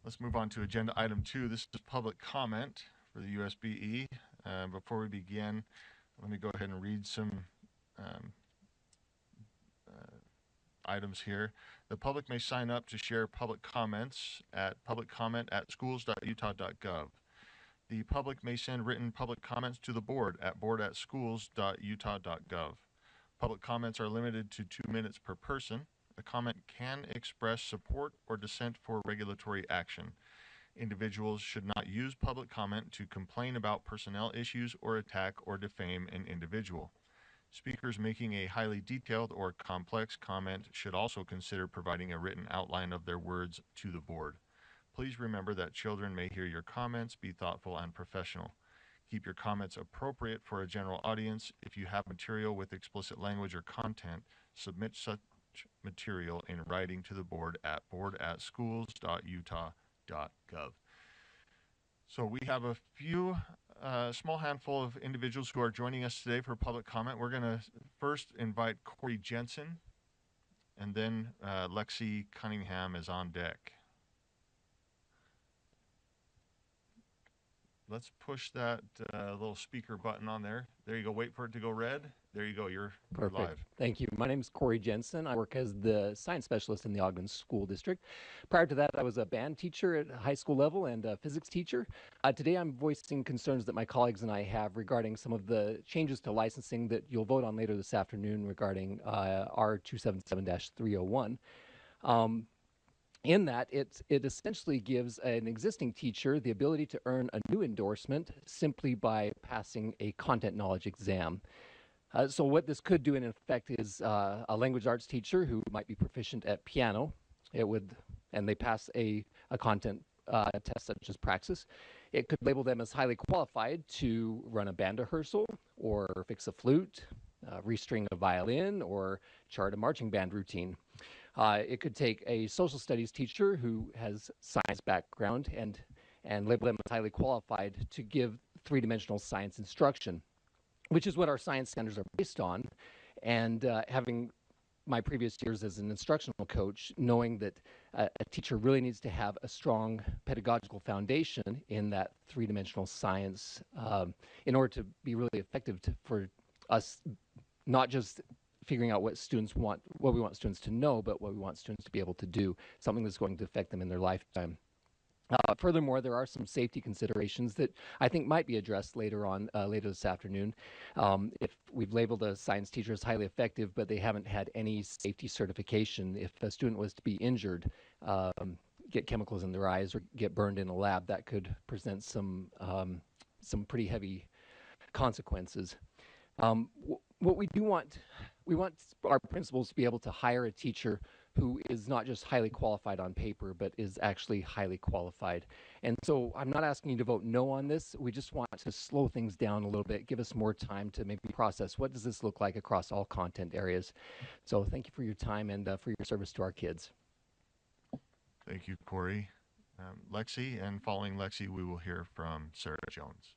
Let's move on to agenda item 2. This is public comment for the USBE. Before we begin, let me go ahead and read some um, items here. The public may sign up to share public comments at publiccomment@schools.utah.gov. The public may send written public comments to the board at board@schools.utah.gov. Public comments are limited to 2 minutes per person. A comment can express support or dissent for regulatory action. Individuals should not use public comment to complain about personnel issues or attack or defame an individual. Speakers making a highly detailed or complex comment should also consider providing a written outline of their words to the board. Please remember that children may hear your comments. Be thoughtful and professional. Keep your comments appropriate for a general audience. If you have material with explicit language or content, submit such material in writing to the board at board@schools.utah.gov. So we have a few small handful of individuals who are joining us today for public comment. We're going to first invite Corey Jensen, and then Lexi Cunningham is on deck. Let's push that little speaker button on there. There you go. Wait for it to go red. There you go. You're live. Thank you. My name is Corey Jensen. I work as the science specialist in the Ogden School District. Prior to that, I was a band teacher at high school level and a physics teacher. Today, I'm voicing concerns that my colleagues and I have regarding some of the changes to licensing that you'll vote on later this afternoon regarding R277-301. In that, it essentially gives an existing teacher the ability to earn a new endorsement simply by passing a content knowledge exam. So what this could do in effect is a language arts teacher who might be proficient at piano, and they pass a content test such as Praxis. It could label them as highly qualified to run a band rehearsal or fix a flute, restring a violin, or chart a marching band routine. It could take a social studies teacher who has science background and label them as highly qualified to give three-dimensional science instruction, which is what our science centers are based on. And having my previous years as an instructional coach, knowing that a teacher really needs to have a strong pedagogical foundation in that three-dimensional science in order to be really effective for us, not just figuring out what students want, what we want students to know, but what we want students to be able to do, something that's going to affect them in their lifetime. Furthermore, there are some safety considerations that I think might be addressed later on, later this afternoon. If we've labeled a science teacher as highly effective, but they haven't had any safety certification, if a student was to be injured, get chemicals in their eyes, or get burned in a lab, that could present some pretty heavy consequences. What we do want, we want our principals to be able to hire a teacher who is not just highly qualified on paper, but is actually highly qualified. And so I'm not asking you to vote no on this. We just want to slow things down a little bit, give us more time to maybe process what does this look like across all content areas. So thank you for your time and for your service to our kids. Thank you, Corey. Lexi, and following Lexi, we will hear from Sarah Jones.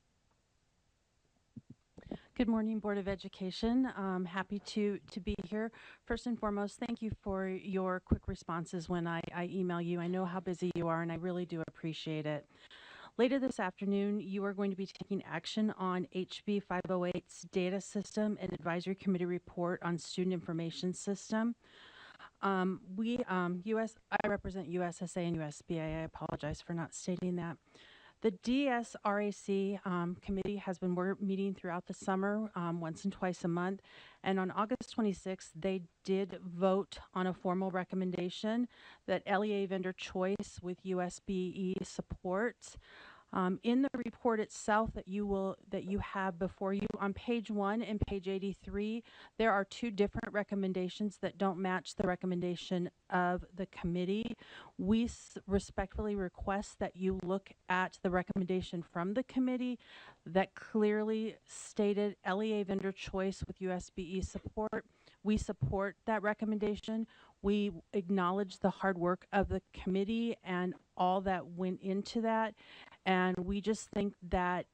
Good morning, Board of Education. Happy to be here. First and foremost, thank you for your quick responses when I email you. I know how busy you are, and I really do appreciate it. Later this afternoon, you are going to be taking action on HB 508's Data System and Advisory Committee Report on Student Information System. I represent USSA and USBE. I apologize for not stating that. The DSRAC committee has been meeting throughout the summer, once and twice a month, and on August 26th, they did vote on a formal recommendation that LEA vendor choice with USBE supports. In the report itself that you have before you on page 1 and page 83, there are two different recommendations that don't match the recommendation of the committee. We respectfully request that you look at the recommendation from the committee that clearly stated LEA vendor choice with USBE support. We support that recommendation. We acknowledge the hard work of the committee and all that went into that. And we just think that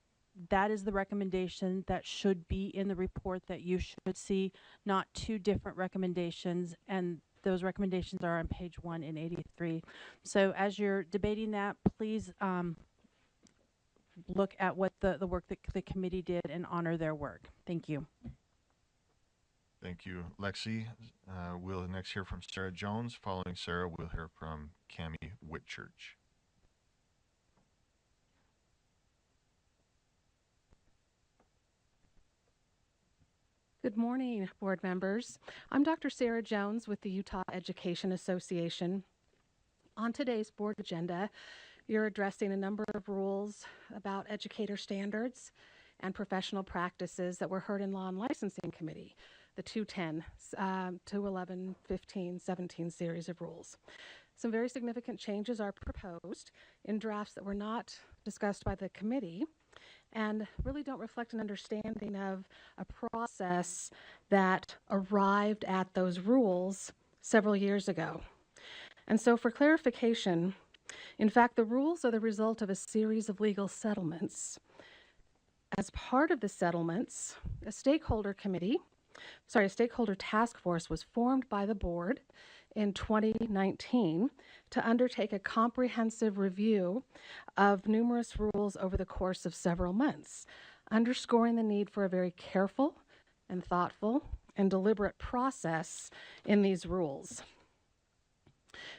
that is the recommendation that should be in the report that you should see, not two different recommendations. And Those recommendations are on page 1 and 83. So as you're debating that, please look at what the work that the committee did and honor their work. Thank you. Thank you, Lexi. We'll next hear from Sarah Jones. Following Sarah, we'll hear from Cammie Whitchurch. Good morning, board members. I'm Dr. Sarah Jones with the Utah Education Association. On today's board agenda, you're addressing a number of rules about educator standards and professional practices that were heard in Law and Licensing Committee, the 210, 211, 15, 17 series of rules. Some very significant changes are proposed in drafts that were not discussed by the committee and really don't reflect an understanding of a process that arrived at those rules several years ago. And so for clarification, in fact, the rules are the result of a series of legal settlements. As part of the settlements, a stakeholder task force was formed by the board in 2019 to undertake a comprehensive review of numerous rules over the course of several months, underscoring the need for a very careful and thoughtful and deliberate process in these rules.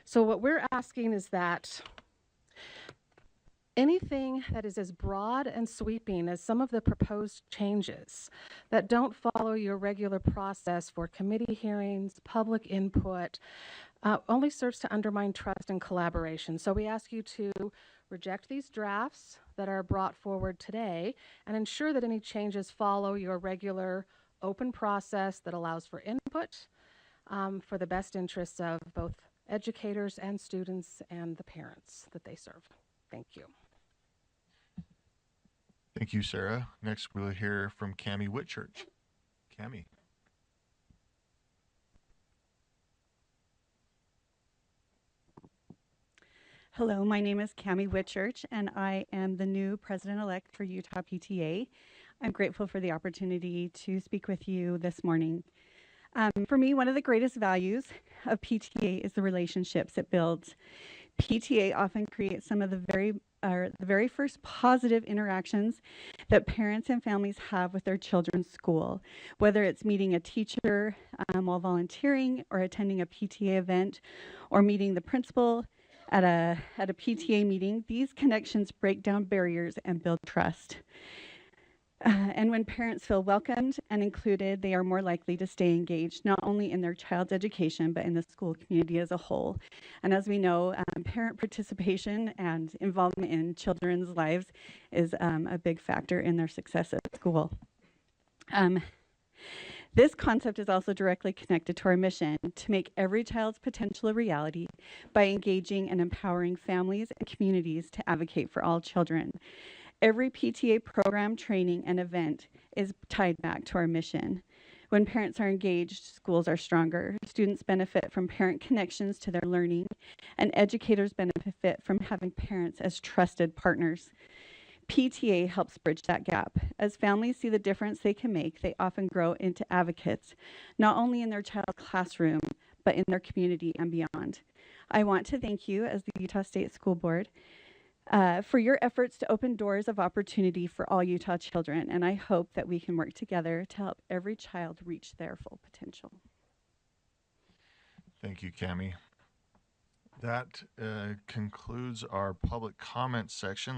So what we're asking is that anything that is as broad and sweeping as some of the proposed changes that don't follow your regular process for committee hearings, public input, only serves to undermine trust and collaboration. So we ask you to reject these drafts that are brought forward today and ensure that any changes follow your regular open process that allows for input for the best interests of both educators and students and the parents that they serve. Thank you. Thank you, Sarah. Next, we'll hear from Cammie Whitchurch. Cammie. Hello, my name is Cammie Whitchurch, and I am the new president-elect for Utah PTA. I'm grateful for the opportunity to speak with you this morning. For me, one of the greatest values of PTA is the relationships it builds. PTA often creates some of the very first positive interactions that parents and families have with their children's school, whether it's meeting a teacher while volunteering or attending a PTA event or meeting the principal at a PTA meeting. These connections break down barriers and build trust. And when parents feel welcomed and included, they are more likely to stay engaged, not only in their child's education, but in the school community as a whole. And as we know, parent participation and involvement in children's lives is a big factor in their success at school. This concept is also directly connected to our mission to make every child's potential a reality by engaging and empowering families and communities to advocate for all children. Every PTA program, training, and event is tied back to our mission. When parents are engaged, schools are stronger. Students benefit from parent connections to their learning, and educators benefit from having parents as trusted partners. PTA helps bridge that gap. As families see the difference they can make, they often grow into advocates, not only in their child's classroom, but in their community and beyond. I want to thank you as the Utah State School Board for your efforts to open doors of opportunity for all Utah children, and I hope that we can work together to help every child reach their full potential. Thank you, Cammie. That concludes our public comment section.